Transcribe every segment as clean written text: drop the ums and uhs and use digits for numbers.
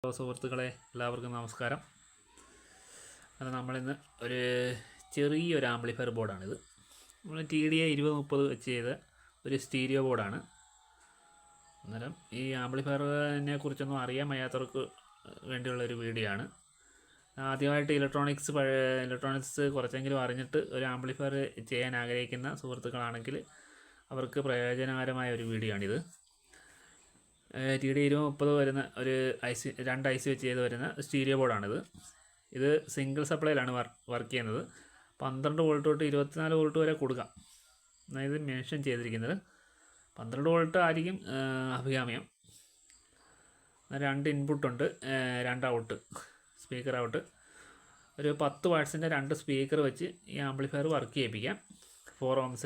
സുഹൃത്തുക്കളെ എല്ലാവർക്കും നമസ്കാരം. അത് നമ്മളിന്ന് ചെറിയൊരു ആംപ്ലിഫയർ ബോർഡാണിത്. നമ്മൾ TDA 2030 വെച്ച് ചെയ്ത ഒരു സ്റ്റീരിയോ ബോർഡാണ്. അന്നേരം ഈ ആംപ്ലിഫയറിനെ കുറിച്ചൊന്നും അറിയാൻ വയ്യാത്തവർക്ക് വേണ്ടിയുള്ളൊരു വീഡിയോ ആണ്. ആദ്യമായിട്ട് ഇലക്ട്രോണിക്സ് കുറച്ചെങ്കിലും അറിഞ്ഞിട്ട് ഒരു ആംപ്ലിഫയർ ചെയ്യാൻ ആഗ്രഹിക്കുന്ന സുഹൃത്തുക്കളാണെങ്കിൽ അവർക്ക് പ്രയോജനകരമായ ഒരു വീഡിയോ ആണിത്. TDA 2030 വരുന്ന രണ്ട് ഐ സി വെച്ച് ചെയ്ത് വരുന്ന സ്റ്റീരിയോ ബോർഡാണിത്. ഇത് സിംഗിൾ സപ്ലൈയിലാണ് വർക്ക് ചെയ്യുന്നത്. 12 വോൾട്ട് തൊട്ട് 24 വോൾട്ട് വരെ കൊടുക്കാം. അതായത് മെൻഷൻ ചെയ്തിരിക്കുന്നത് 12 വോൾട്ട് ആയിരിക്കും അഭികാമ്യം. 2 ഇൻപുട്ടുണ്ട്, 2 ഔട്ട്, സ്പീക്കർ ഔട്ട്. ഒരു 10 വാട്ട്സിൻ്റെ 2 സ്പീക്കർ വെച്ച് ഈ ആംപ്ലിഫയർ വർക്ക് ചെയ്യിപ്പിക്കാം 4 ohms.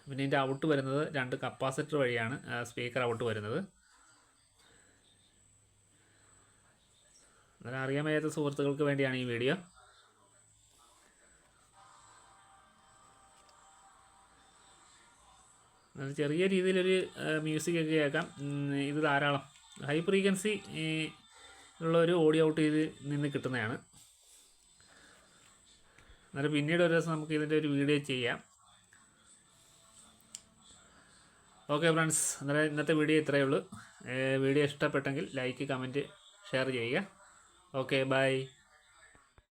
പിന്നെ ഇതിൻ്റെ ഔട്ട് വരുന്നത് 2 കപ്പാസിറ്റർ വഴിയാണ് സ്പീക്കർ ഔട്ട് വരുന്നത്. അന്നേരം അറിയാൻ വയ്യാത്ത സുഹൃത്തുക്കൾക്ക് വേണ്ടിയാണ് ഈ വീഡിയോ. ചെറിയ രീതിയിലൊരു മ്യൂസിക്കൊക്കെ കേൾക്കാം. ഇത് ധാരാളം ഹൈ ഫ്രീക്വൻസി ഉള്ളൊരു ഓഡിയോ ഔട്ട് ചെയ്ത് നിന്ന് കിട്ടുന്നതാണ്. അന്നേരം പിന്നീട് ഒരു ദിവസം നമുക്ക് ഇതിൻ്റെ ഒരു വീഡിയോ ചെയ്യാം. ഓക്കെ ഫ്രണ്ട്സ്, അന്നേരം ഇന്നത്തെ വീഡിയോ ഇത്രയേ ഉള്ളൂ. വീഡിയോ ഇഷ്ടപ്പെട്ടെങ്കിൽ ലൈക്ക്, കമൻറ്റ്, ഷെയർ ചെയ്യുക. Okay, by.